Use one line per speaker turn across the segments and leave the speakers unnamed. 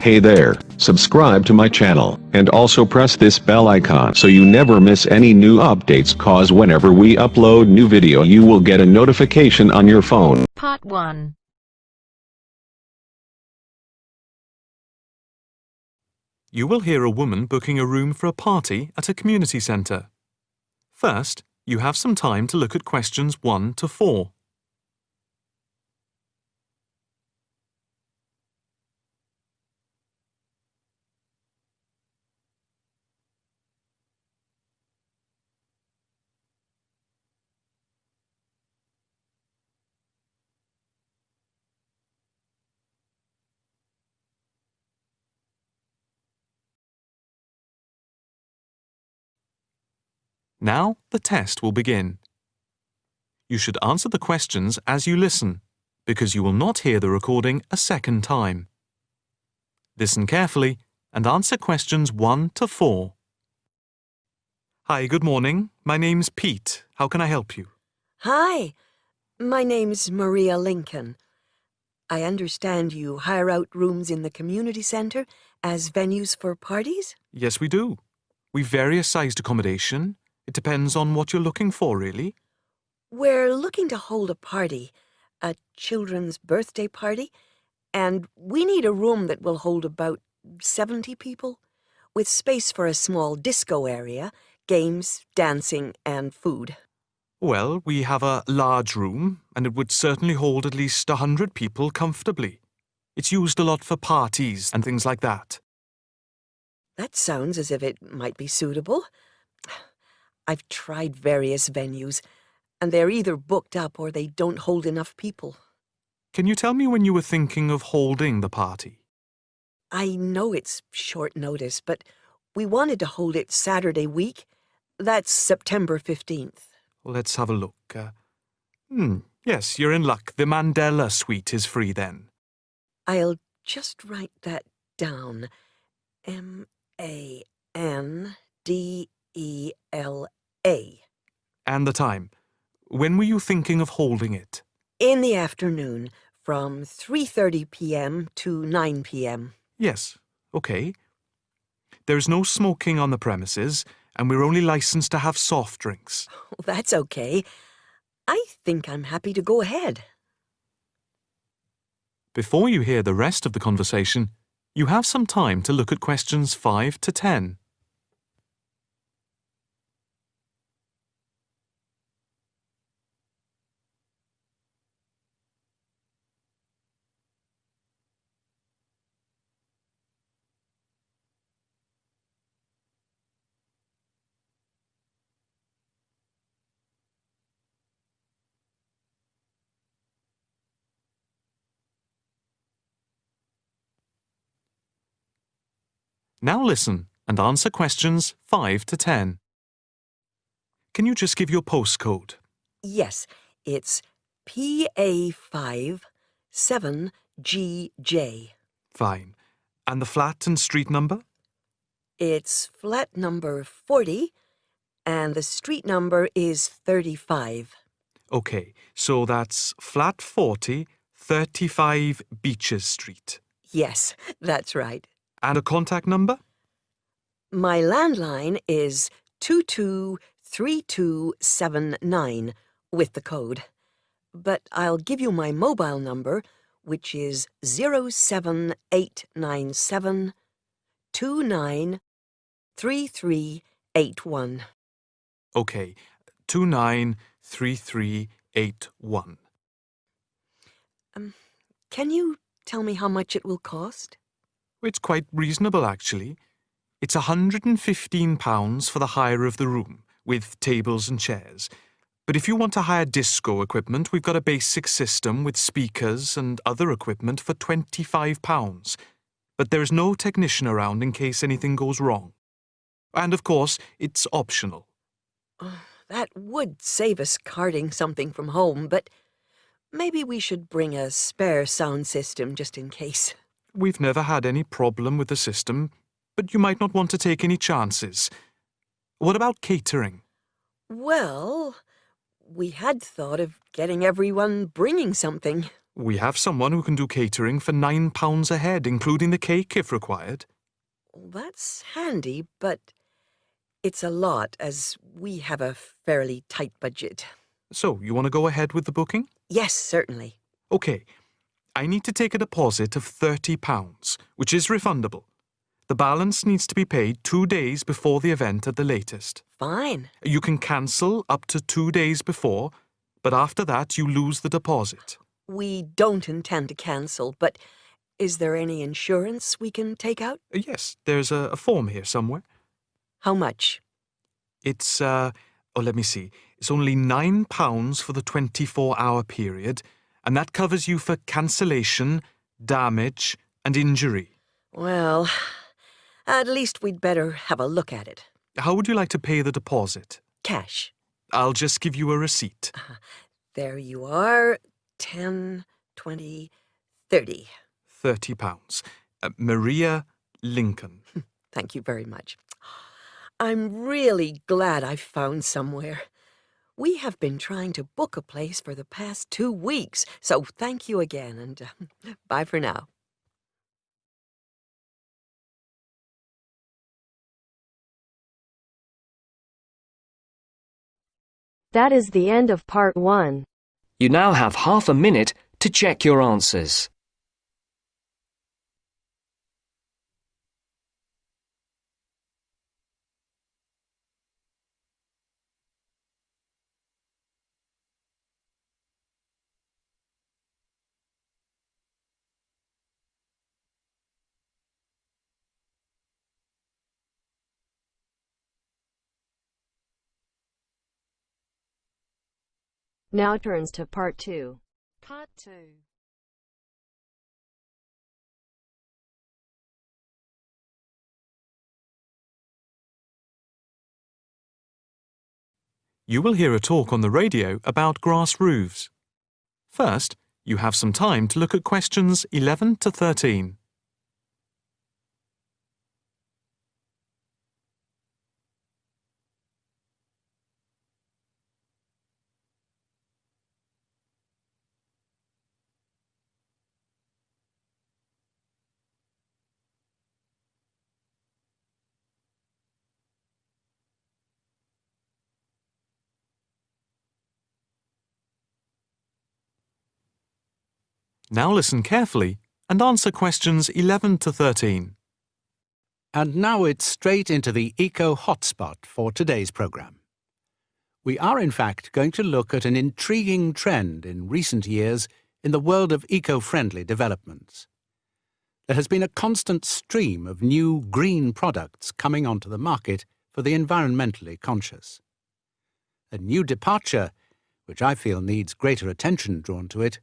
Hey there, subscribe to my channel, and also press this bell icon so you never miss any new updates, cause whenever we upload new video you will get a notification on your phone.
Part 1.
You will hear a woman booking a room for a party at a community centre. First, you have some time to look at questions 1 to 4. Now, the test will begin. You should answer the questions as you listen, because you will not hear the recording a second time. Listen carefully and answer questions 1 to 4. Hi, good morning. My name's Pete. How can I help you?
Hi, my name's Maria Lincoln. I understand you hire out rooms in the community centre as venues for parties?
Yes, we do. We've various sized accommodation. It depends on what you're looking for, really.
We're looking to hold a party, a children's birthday party, and we need a room that will hold about 70 people, with space for a small disco area, games, dancing, and food.
Well, we have a large room, and it would certainly hold at least 100 people comfortably. It's used a lot for parties and things like that.
That sounds as if it might be suitable. I've tried various venues, and they're either booked up or they don't hold enough people.
Can you tell me when you were thinking of holding the party?
I know it's short notice, but we wanted to hold it Saturday week. That's September 15th.
Let's have a look. Yes, you're in luck. The Mandela suite is free then.
I'll just write that down. M-A-N-D-E-L-A.
And the time. When were you thinking of holding it?
In the afternoon, from 3:30 p.m. to 9 p.m.
Yes, okay. There's no smoking on the premises, and we're only licensed to have soft drinks.
That's okay. I think I'm happy to go ahead.
Before you hear the rest of the conversation, you have some time to look at questions 5 to 10. Now listen and answer questions 5 to 10. Can you just give your postcode?
Yes, it's PA5 7GJ.
Fine. And the flat and street number?
It's flat number 40, and the street number is 35.
Okay, so that's flat 40, 35 Beaches Street.
Yes, that's right.
And a contact number?
My landline is 223279 with the code. But I'll give you my mobile number, which is 07897 293381.
Okay, 293381.
Can you tell me how much it will cost?
It's quite reasonable, actually. It's £115 for the hire of the room, with tables and chairs. But if you want to hire disco equipment, we've got a basic system with speakers and other equipment for £25. But there is no technician around in case anything goes wrong. And of course, it's optional.
That would save us carting something from home, but maybe we should bring a spare sound system just in case.
We've never had any problem with the system, but you might not want to take any chances. What about catering?
Well, we had thought of getting everyone bringing something.
We have someone who can do catering for £9 a head, including the cake if required.
Well, that's handy, but it's a lot as we have a fairly tight budget.
So, you want to go ahead with the booking?
Yes, certainly.
OK. I need to take a deposit of £30, which is refundable. The balance needs to be paid 2 days before the event at the latest.
Fine.
You can cancel up to 2 days before, but after that you lose the deposit.
We don't intend to cancel, but is there any insurance we can take out?
Yes, there's a form here somewhere.
How much?
It's, let me see. It's only £9 for the 24-hour period, and that covers you for cancellation, damage, and injury.
Well, at least we'd better have a look at it.
How would you like to pay the deposit?
Cash.
I'll just give you a receipt.
There you are. 10, 20, 30.
£30. Maria Lincoln.
Thank you very much. I'm really glad I found somewhere. We have been trying to book a place for the past 2 weeks, so thank you again, and bye for now.
That is the end of part 1.
You now have half a minute to check your answers.
Now turns to part 2.
Part 2.
You will hear a talk on the radio about grass roofs. First, you have some time to look at questions 11 to 13. Now listen carefully and answer questions 11 to 13.
And now it's straight into the Eco Hotspot for today's programme. We are in fact going to look at an intriguing trend in recent years in the world of eco-friendly developments. There has been a constant stream of new green products coming onto the market for the environmentally conscious. A new departure, which I feel needs greater attention drawn to it,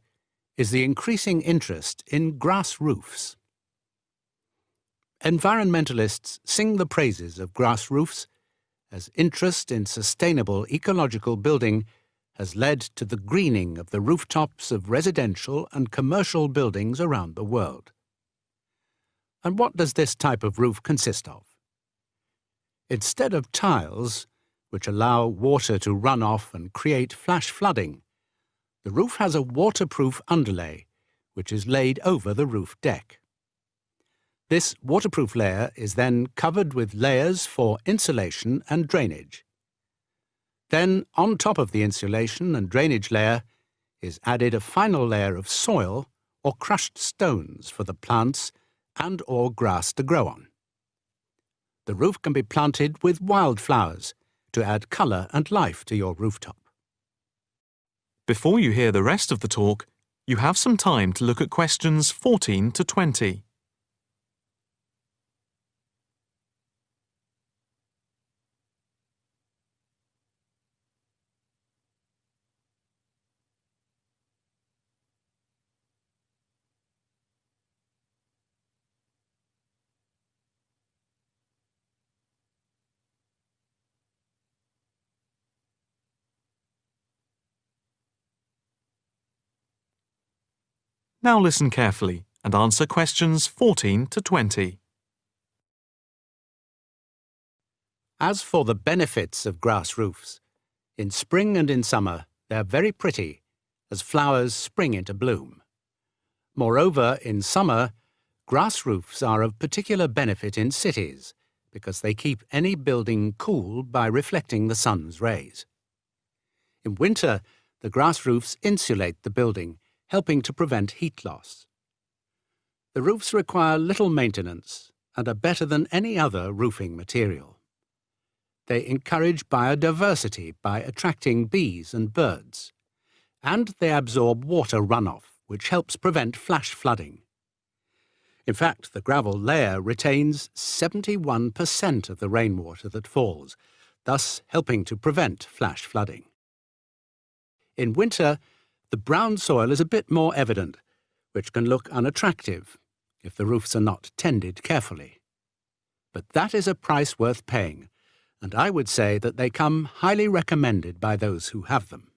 is the increasing interest in grass roofs. Environmentalists sing the praises of grass roofs as interest in sustainable ecological building has led to the greening of the rooftops of residential and commercial buildings around the world. And what does this type of roof consist of? Instead of tiles, which allow water to run off and create flash flooding, the roof has a waterproof underlay, which is laid over the roof deck. This waterproof layer is then covered with layers for insulation and drainage. Then, on top of the insulation and drainage layer, is added a final layer of soil or crushed stones for the plants and/or grass to grow on. The roof can be planted with wildflowers to add colour and life to your rooftop.
Before you hear the rest of the talk, you have some time to look at questions 14 to 20. Now listen carefully and answer questions 14 to 20.
As for the benefits of grass roofs, in spring and in summer they are very pretty as flowers spring into bloom. Moreover, in summer, grass roofs are of particular benefit in cities because they keep any building cool by reflecting the sun's rays. In winter, the grass roofs insulate the building, helping to prevent heat loss. The roofs require little maintenance and are better than any other roofing material. They encourage biodiversity by attracting bees and birds, and they absorb water runoff, which helps prevent flash flooding. In fact, the gravel layer retains 71% of the rainwater that falls, thus helping to prevent flash flooding. In winter, the brown soil is a bit more evident, which can look unattractive if the roofs are not tended carefully. But that is a price worth paying, and I would say that they come highly recommended by those who have them.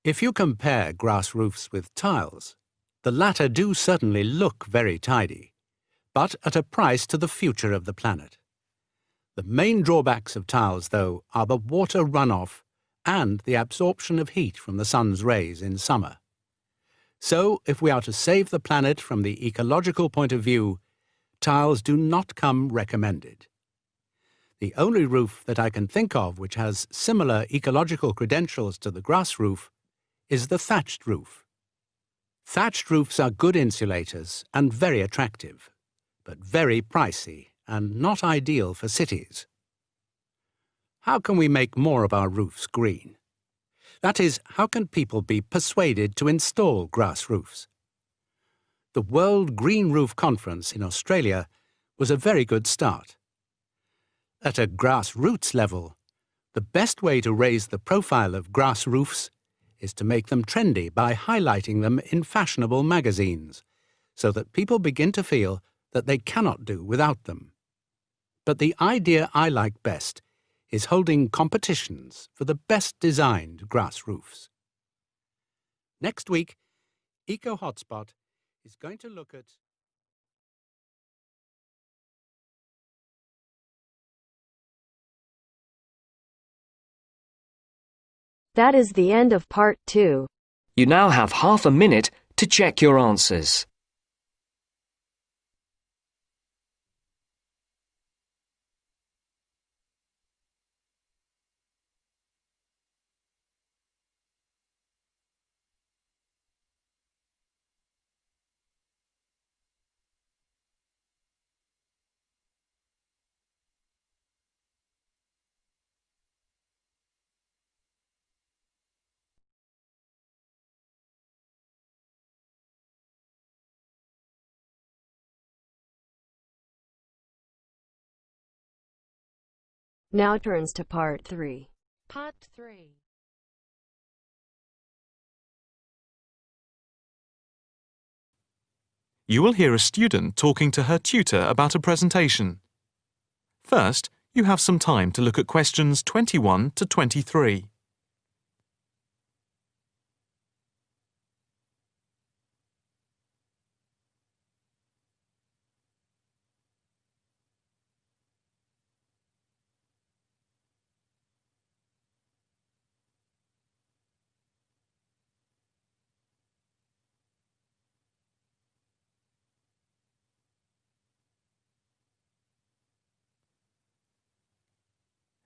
If you compare grass roofs with tiles, the latter do certainly look very tidy, but at a price to the future of the planet. The main drawbacks of tiles, though, are the water runoff and the absorption of heat from the sun's rays in summer. So, if we are to save the planet from the ecological point of view, tiles do not come recommended. The only roof that I can think of which has similar ecological credentials to the grass roof is the thatched roof. Thatched roofs are good insulators and very attractive, but very pricey and not ideal for cities. How can we make more of our roofs green? That is, how can people be persuaded to install grass roofs? The World Green Roof Conference in Australia was a very good start. At a grassroots level, the best way to raise the profile of grass roofs is to make them trendy by highlighting them in fashionable magazines, so that people begin to feel that they cannot do without them. But the idea I like best is holding competitions for the best designed grass roofs. Next week, Eco Hotspot is going to look at
That is the end of part 2.
You now have half a minute to check your answers.
Now turns to part 3.
Part 3.
You will hear a student talking to her tutor about a presentation. First, you have some time to look at questions 21 to 23.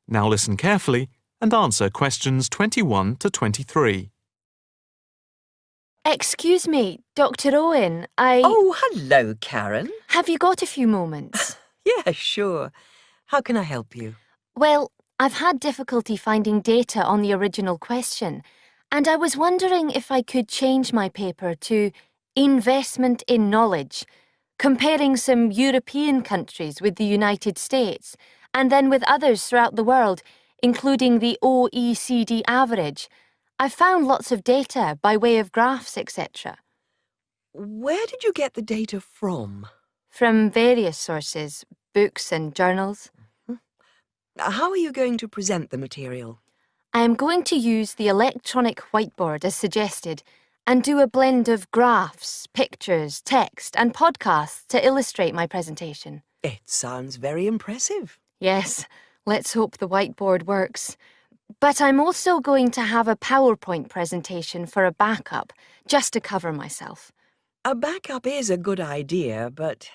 Now listen carefully and answer questions 21 to 23.
Excuse me, Dr. Owen,
Oh, hello, Karen.
Have you got a few moments?
Yeah, sure. How can I help you?
Well, I've had difficulty finding data on the original question, and I was wondering if I could change my paper to Investment in Knowledge, comparing some European countries with the United States, and then with others throughout the world, including the OECD average. I found lots of data by way of graphs, etc.
Where did you get the data from?
From various sources, books and journals.
How are you going to present the material?
I am going to use the electronic whiteboard as suggested and do a blend of graphs, pictures, text and podcasts to illustrate my presentation.
It sounds very impressive.
Yes, let's hope the whiteboard works. But I'm also going to have a PowerPoint presentation for a backup, just to cover myself.
A backup is a good idea, but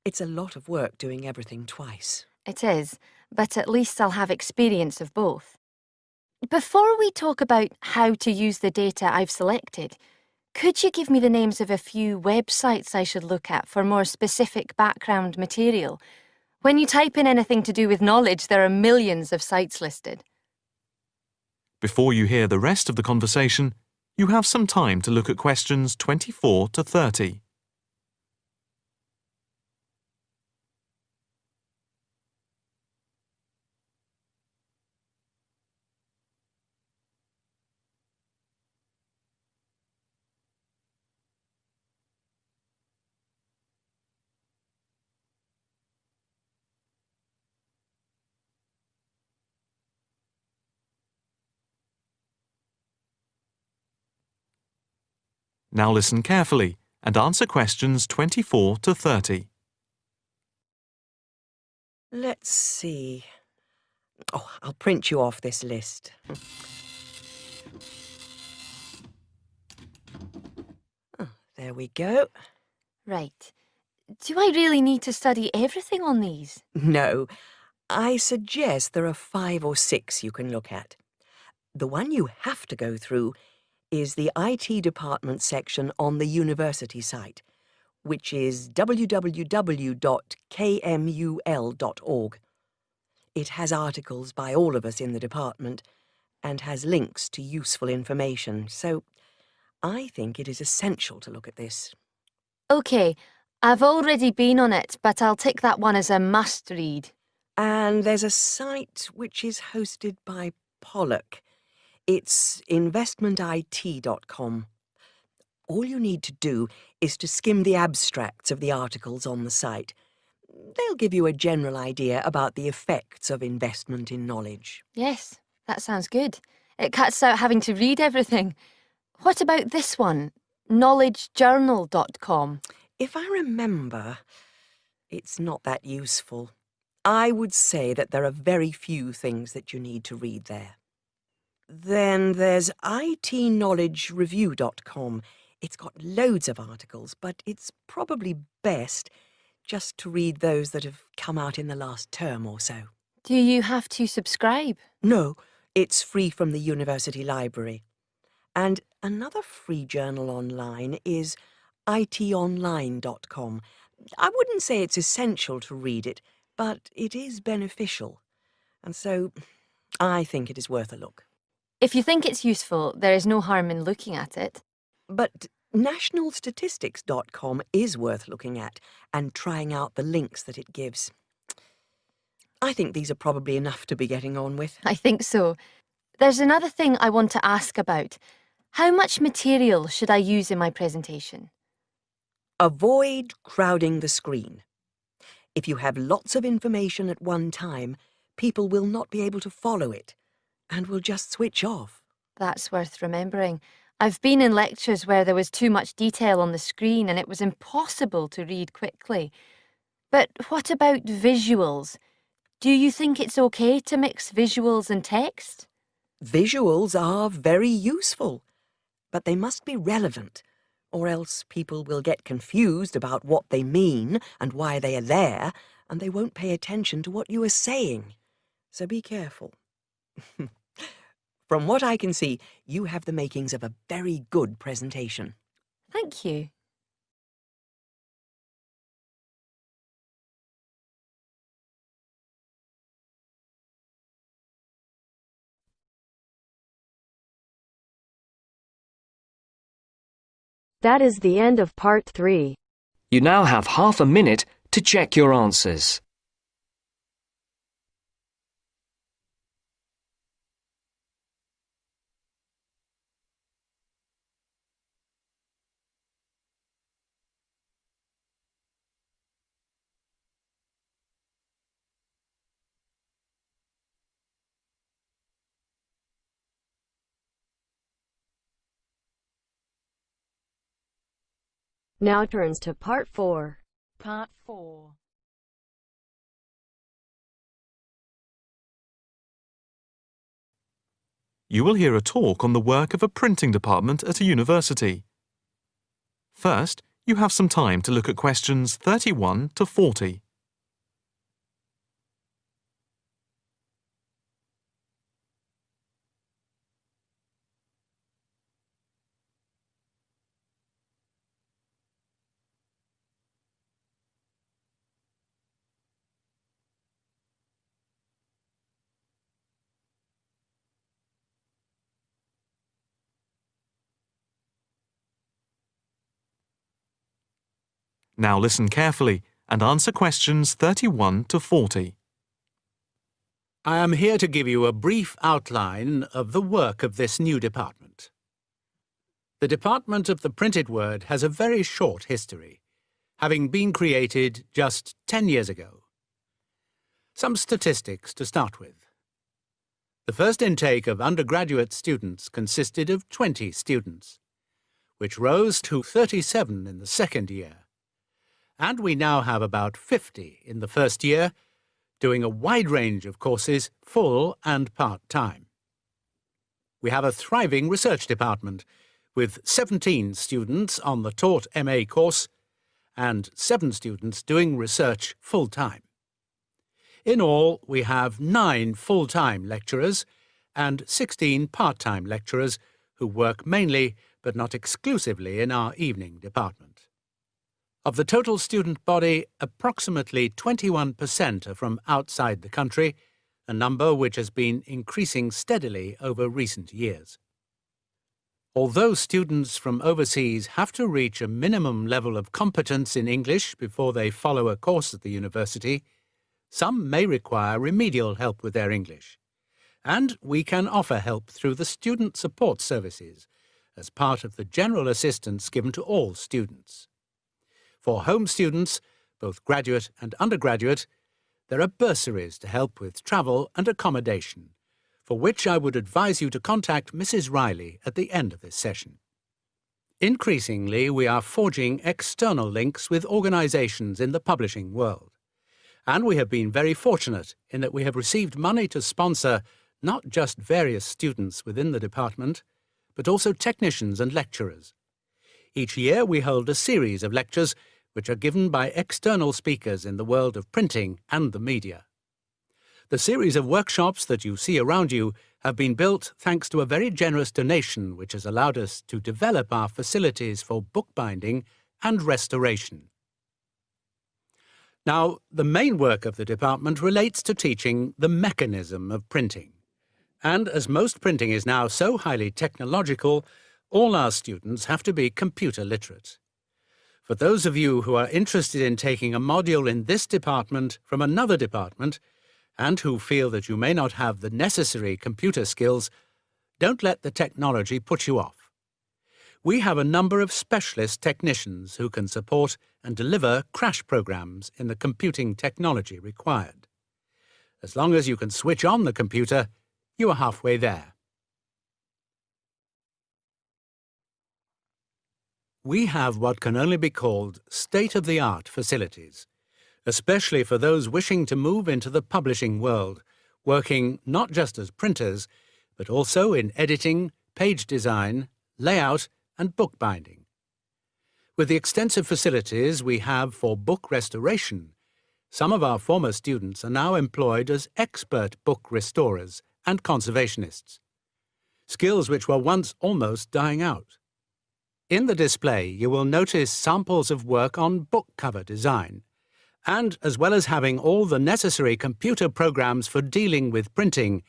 it's a lot of work doing everything twice.
It is, but at least I'll have experience of both. Before we talk about how to use the data I've selected, could you give me the names of a few websites I should look at for more specific background material? When you type in anything to do with knowledge, there are millions of sites listed.
Before you hear the rest of the conversation, you have some time to look at questions 24 to 30. Now listen carefully and answer questions 24 to 30.
Let's see. Oh, I'll print you off this list. Oh, there we go.
Right. Do I really need to study everything on these?
No, I suggest there are 5 or 6 you can look at. The one you have to go through is the IT department section on the university site, which is www.kmul.org. It has articles by all of us in the department and has links to useful information, so I think it is essential to look at this.
OK, I've already been on it, but I'll tick that one as a must-read.
And there's a site which is hosted by Pollock. It's investmentit.com. All you need to do is to skim the abstracts of the articles on the site. They'll give you a general idea about the effects of investment in knowledge.
Yes, that sounds good. It cuts out having to read everything. What about this one? knowledgejournal.com.
If I remember, it's not that useful. I would say that there are very few things that you need to read there. Then there's itknowledgereview.com. It's got loads of articles, but it's probably best just to read those that have come out in the last term or so.
Do you have to subscribe?
No, it's free from the university library. And another free journal online is itonline.com. I wouldn't say it's essential to read it, but it is beneficial. And so I think it is worth a look.
If you think it's useful, there is no harm in looking at it.
But nationalstatistics.com is worth looking at and trying out the links that it gives. I think these are probably enough to be getting on with.
I think so. There's another thing I want to ask about. How much material should I use in my presentation?
Avoid crowding the screen. If you have lots of information at one time, people will not be able to follow it and will just switch off.
That's worth remembering. I've been in lectures where there was too much detail on the screen and it was impossible to read quickly. But what about visuals? Do you think it's okay to mix visuals and text?
Visuals are very useful, but they must be relevant, or else people will get confused about what they mean and why they are there, and they won't pay attention to what you are saying. So be careful. From what I can see, you have the makings of a very good presentation.
Thank you.
That is the end of part 3.
You now have half a minute to check your answers.
Now turns to part 4.
Part 4.
You will hear a talk on the work of a printing department at a university. First, you have some time to look at questions 31 to 40. Now listen carefully and answer questions 31 to 40.
I am here to give you a brief outline of the work of this new department. The Department of the Printed Word has a very short history, having been created just 10 years ago. Some statistics to start with. The first intake of undergraduate students consisted of 20 students, which rose to 37 in the second year. And we now have about 50 in the first year, doing a wide range of courses, full and part-time. We have a thriving research department, with 17 students on the taught MA course and 7 students doing research full-time. In all, we have 9 full-time lecturers and 16 part-time lecturers who work mainly, but not exclusively, in our evening department. Of the total student body, approximately 21% are from outside the country, a number which has been increasing steadily over recent years. Although students from overseas have to reach a minimum level of competence in English before they follow a course at the university, some may require remedial help with their English, and we can offer help through the Student Support Services as part of the general assistance given to all students. For home students, both graduate and undergraduate, there are bursaries to help with travel and accommodation, for which I would advise you to contact Mrs. Riley at the end of this session. Increasingly, we are forging external links with organisations in the publishing world, and we have been very fortunate in that we have received money to sponsor not just various students within the department, but also technicians and lecturers. Each year we hold a series of lectures which are given by external speakers in the world of printing and the media. The series of workshops that you see around you have been built thanks to a very generous donation which has allowed us to develop our facilities for bookbinding and restoration. Now, the main work of the department relates to teaching the mechanism of printing. And as most printing is now so highly technological, all our students have to be computer literate. For those of you who are interested in taking a module in this department from another department, and who feel that you may not have the necessary computer skills, don't let the technology put you off. We have a number of specialist technicians who can support and deliver crash programs in the computing technology required. As long as you can switch on the computer, you are halfway there. We have what can only be called state-of-the-art facilities, especially for those wishing to move into the publishing world, working not just as printers, but also in editing, page design, layout, and bookbinding. With the extensive facilities we have for book restoration, some of our former students are now employed as expert book restorers and conservationists, skills which were once almost dying out. In the display, you will notice samples of work on book cover design, and as well as having all the necessary computer programs for dealing with printing,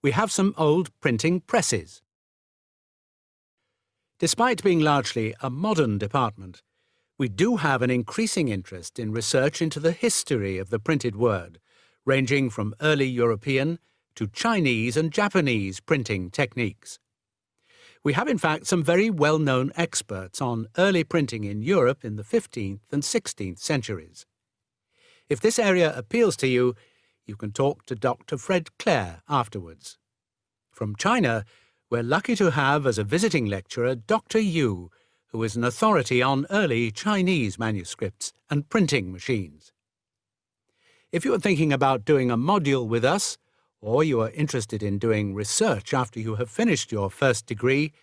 we have some old printing presses. Despite being largely a modern department, we do have an increasing interest in research into the history of the printed word, ranging from early European to Chinese and Japanese printing techniques. We have, in fact, some very well-known experts on early printing in Europe in the 15th and 16th centuries. If this area appeals to you, you can talk to Dr. Fred Clare afterwards. From China, we're lucky to have as a visiting lecturer Dr. Yu, who is an authority on early Chinese manuscripts and printing machines. If you are thinking about doing a module with us, or you are interested in doing research after you have finished your first degree,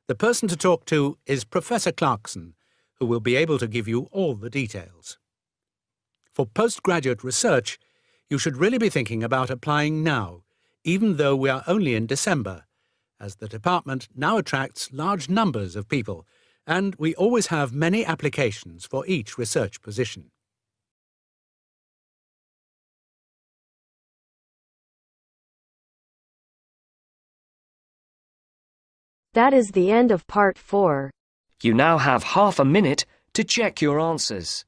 the person to talk to is Professor Clarkson, who will be able to give you all the details. For postgraduate research, you should really be thinking about applying now, even though we are only in December, as the department now attracts large numbers of people, and we always have many applications for each research position.
That is the end of part 4.
You now have half a minute to check your answers.